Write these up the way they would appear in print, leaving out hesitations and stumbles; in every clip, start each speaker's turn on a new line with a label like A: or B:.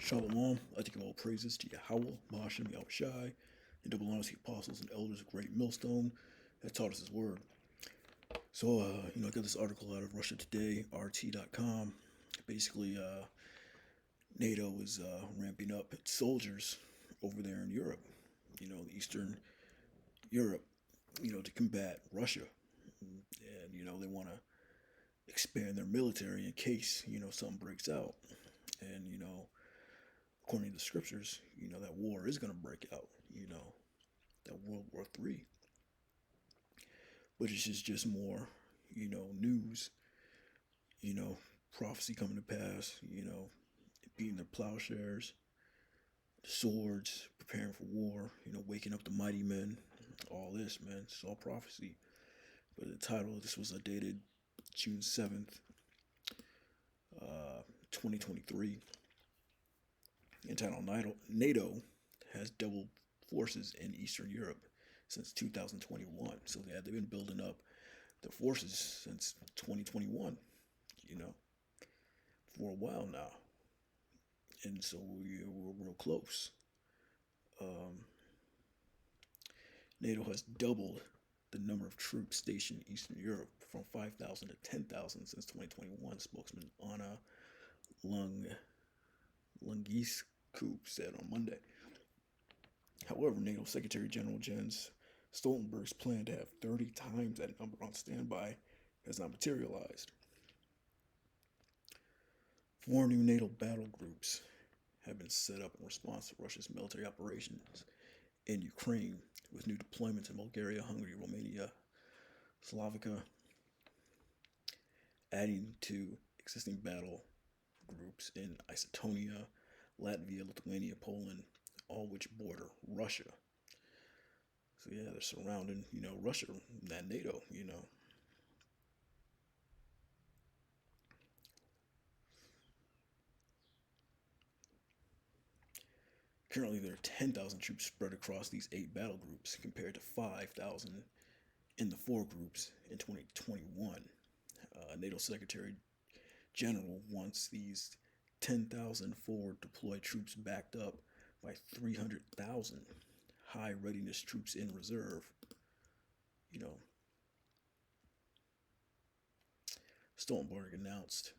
A: Shalom, I give all praises to Yahweh, Mahashem, Yahweh Shai, and double honors to the apostles and elders of Great Millstone that taught us his word. So, I got this article out of Russia Today, RT.com. Basically, NATO is ramping up its soldiers over there in Europe, Eastern Europe, to combat Russia. And, they want to expand their military in case, something breaks out. And, according to the scriptures, that war is going to break out, that World War III. But it's just more, news, you know, prophecy coming to pass, beating their plowshares, swords, preparing for war, waking up the mighty men, all this, man. It's all prophecy. But the title of this was dated June 7th, 2023, entitled NATO has doubled forces in Eastern Europe since 2021. So they've been building up their forces since 2021, for a while now. And so we're real close. Um, NATO has doubled the number of troops stationed in Eastern Europe from 5,000 to 10,000 since 2021, spokesman Anna Lungiscu said on Monday. However, NATO Secretary General Jens Stoltenberg's plan to have 30 times that number on standby has not materialized. Four new NATO battle groups have been set up in response to Russia's military operations in Ukraine, with new deployments in Bulgaria, Hungary, Romania, Slovakia, adding to existing battle groups in Estonia, Latvia, Lithuania, Poland, all which border Russia. So yeah, they're surrounding, Russia, that NATO, Currently, there are 10,000 troops spread across these 8 battle groups, compared to 5,000 in the 4 groups in 2021. NATO Secretary General wants these 10,000 forward deployed troops backed up by 300,000 high readiness troops in reserve. Stoltenberg announced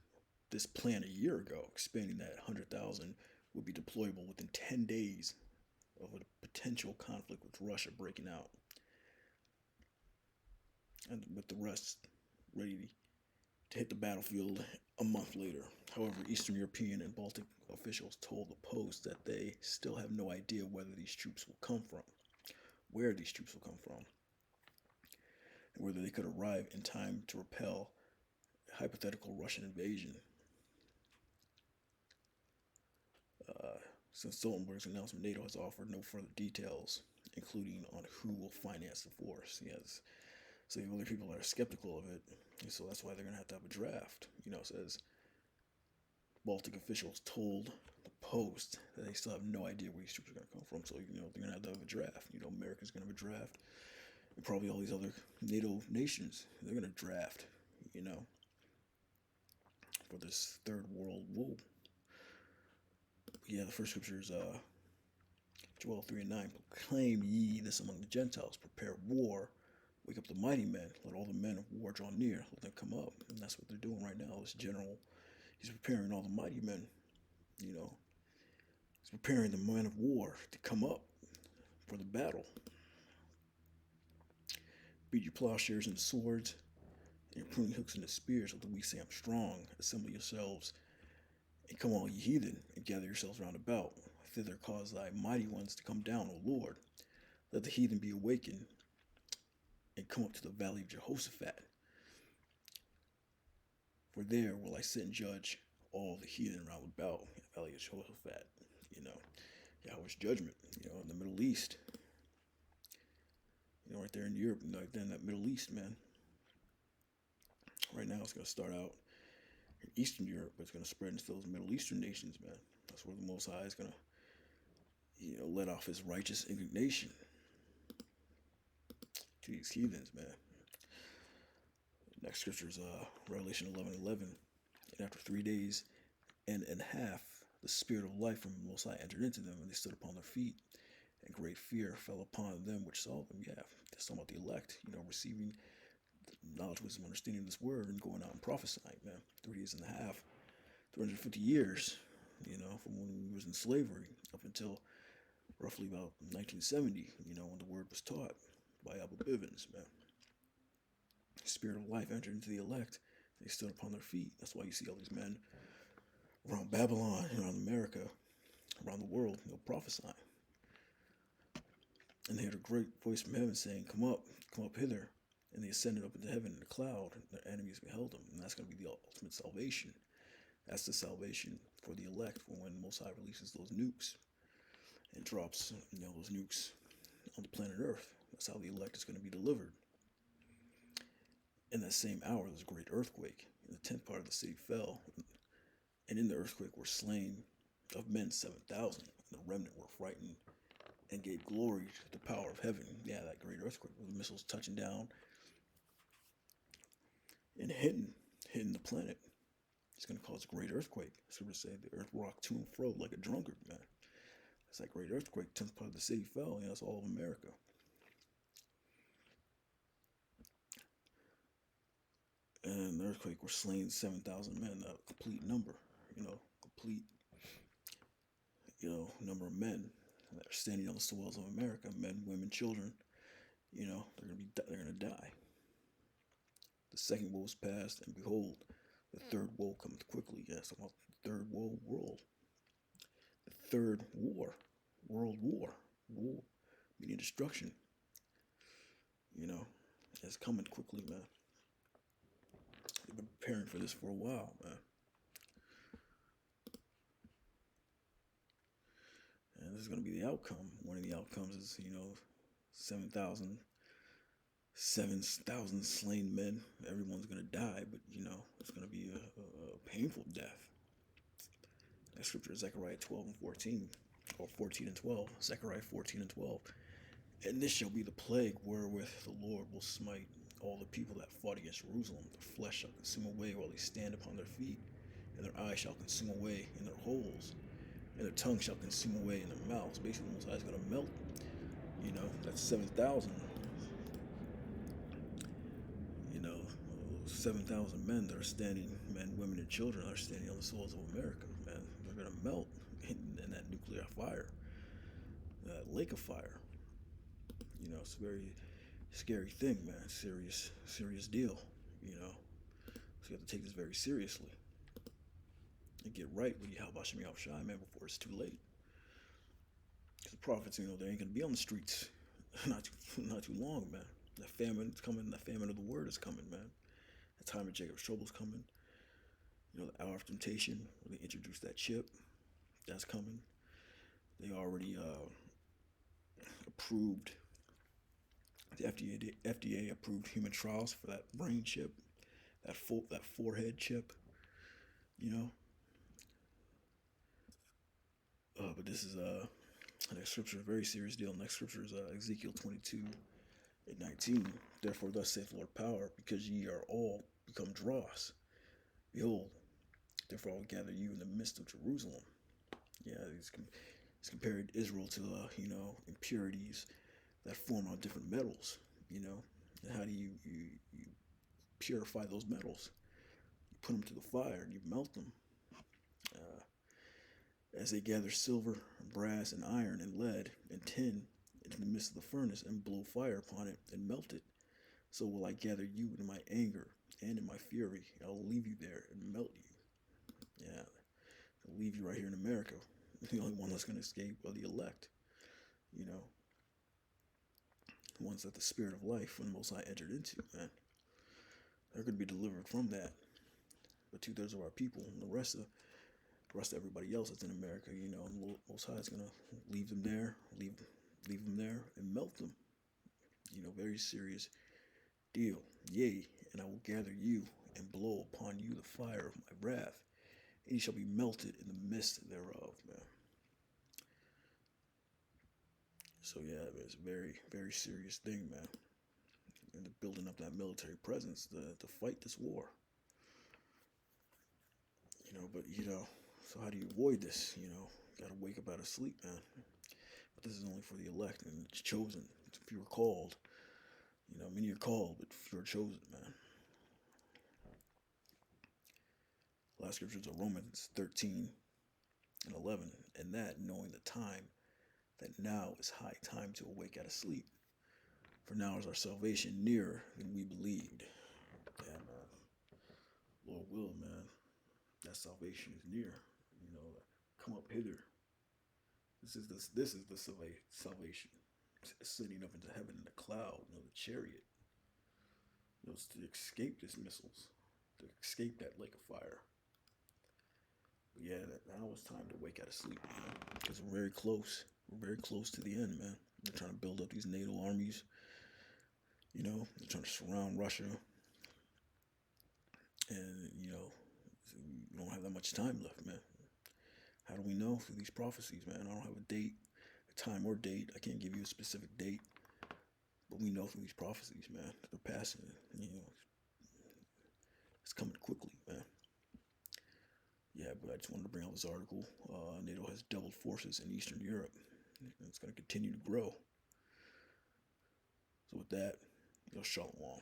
A: this plan a year ago, expanding that 100,000 would be deployable within 10 days of a potential conflict with Russia breaking out, and with the rest ready to hit the battlefield a month later. However, Eastern European and Baltic officials told the Post that they still have no idea whether these troops will come from, where these troops will come from, and whether they could arrive in time to repel a hypothetical Russian invasion. Since Stoltenberg's announcement, NATO has offered no further details, including on who will finance the force. Yes, so the only people that are skeptical of it, so that's why they're going to have a draft. Says Baltic officials told the Post that they still have no idea where these troops are going to come from. So they're going to have a draft. America's going to have a draft, and probably all these other NATO nations, they're going to draft. For this third world war. Yeah, the first scripture is Joel 3:9. Proclaim ye this among the Gentiles, prepare war, wake up the mighty men, let all the men of war draw near, let them come up. And that's what they're doing right now. This general, he's preparing all the mighty men, he's preparing the men of war to come up for the battle. Beat your plowshares and swords, and your pruning hooks and the spears, let the weak say, I'm strong. Assemble yourselves, and come all ye heathen, and gather yourselves round about. Thither cause thy mighty ones to come down, O Lord. Let the heathen be awakened, and come up to the valley of Jehoshaphat. For there will I sit and judge all the heathen round about, the valley of Jehoshaphat. Yahweh's judgment, in the Middle East. Right there in Europe, right there in that Middle East, man. Right now it's going to start out in Eastern Europe, but it's going to spread into those Middle Eastern nations, man. That's where the Most High is going to, let off his righteous indignation to these heathens, man. Next scripture is Revelation 11:11. And after 3 days and a half, The spirit of life from the Most High entered into them, and they stood upon their feet. And great fear fell upon them which saw them. Yeah, that's talking about the elect, receiving knowledge, wisdom, understanding of this word, and going out and prophesying, man. 3 years and a half, 350 years, from when we was in slavery up until roughly about 1970, when the word was taught by Abba Bivens, man. The spirit of life entered into the elect. They stood upon their feet. That's why you see all these men around Babylon, around America, around the world, prophesying. And they heard a great voice from heaven saying, come up hither. And they ascended up into heaven in a cloud, and their enemies beheld them. And that's going to be the ultimate salvation. That's the salvation for the elect for when the Most High releases those nukes and drops, those nukes on the planet Earth. That's how the elect is going to be delivered. In that same hour, there was a great earthquake, and the 10th part of the city fell. And in the earthquake were slain of men 7,000, and the remnant were frightened and gave glory to the power of heaven. Yeah, that great earthquake with the missiles touching down and hitting the planet. It's going to cause a great earthquake. Scripture say the earth rocked to and fro like a drunkard, man. It's that great earthquake. 10th part of the city fell. That's all of America. And the earthquake were slain 7,000 men. A complete number, complete, number of men that are standing on the soils of America. Men, women, children. They're gonna die. The second woe is past, and behold, the third woe cometh quickly. Yes, about the third woe world. The third war, world war, meaning destruction. It's coming quickly, man. They've been preparing for this for a while, man. And this is going to be the outcome. One of the outcomes is, 7,000 slain men. Everyone's going to die, but, it's going to be a painful death. That scripture is Zechariah 12 and 14, or 14 and 12. Zechariah 14 and 12. And this shall be the plague wherewith the Lord will smite all the people that fought against Jerusalem. Their flesh shall consume away while they stand upon their feet, and their eyes shall consume away in their holes, and their tongue shall consume away in their mouths. Basically, the Most High is going to melt. That's 7,000. 7,000 men that are standing, men, women, and children are standing on the soils of America, man. They're going to melt in that nuclear fire, that lake of fire. It's a very scary thing, man. Serious deal, So you have to take this very seriously and get right with Yahweh Shem Shai, man, before it's too late. Because the prophets, they ain't going to be on the streets not too long, man. That famine is coming. That famine of the word is coming, man. The time of Jacob's trouble is coming. The hour of temptation, where they introduced that chip, that's coming. They already approved, the FDA approved human trials for that brain chip, that forehead chip, But this is next scripture, a very serious deal. Next scripture is Ezekiel 22 and 19. Therefore, thus saith the Lord power, because ye are all become dross. Behold, therefore I will gather you in the midst of Jerusalem. Yeah, he's compared Israel to impurities that form on different metals. And how do you purify those metals? You put them to the fire and you melt them. As they gather silver, brass, and iron, and lead, and tin into the midst of the furnace, and blow fire upon it, and melt it, so will I gather you in my anger and in my fury. I'll leave you there and melt you. Yeah, I'll leave you right here in America. The only one that's going to escape are the elect. The ones that the spirit of life, when the Most High entered into, man. They're going to be delivered from that. But 2/3 of our people, and the rest of everybody else that's in America, Most High is going to leave them there, leave them there, and melt them. Very serious deal. Yea, and I will gather you and blow upon you the fire of my wrath, and ye shall be melted in the midst thereof, man. So yeah, it's a very, very serious thing, man. And they're building up that military presence to fight this war. But So how do you avoid this? Gotta wake up out of sleep, man. But this is only for the elect and it's chosen. If you were called, many are called, but few are chosen, man. Last scriptures are Romans 13 and 11. And that, knowing the time, that now is high time to awake out of sleep. For now is our salvation nearer than we believed. Damn, man. Lord will, man. That salvation is near. Come up hither. This is the salvation. Ascending up into heaven in a cloud, the chariot. It's to escape these missiles, to escape that lake of fire. But yeah, now it's time to wake out of sleep, because we're very close. We're very close to the end, man. They're trying to build up these NATO armies. They're trying to surround Russia. And, we don't have that much time left, man. How do we know? Through these prophecies, man. I don't have a date, a time or date. I can't give you a specific date. But we know through these prophecies, man. They're passing. It's coming quickly, man. Yeah, but I just wanted to bring out this article. NATO has doubled forces in Eastern Europe. It's going to continue to grow. So with that, shalom.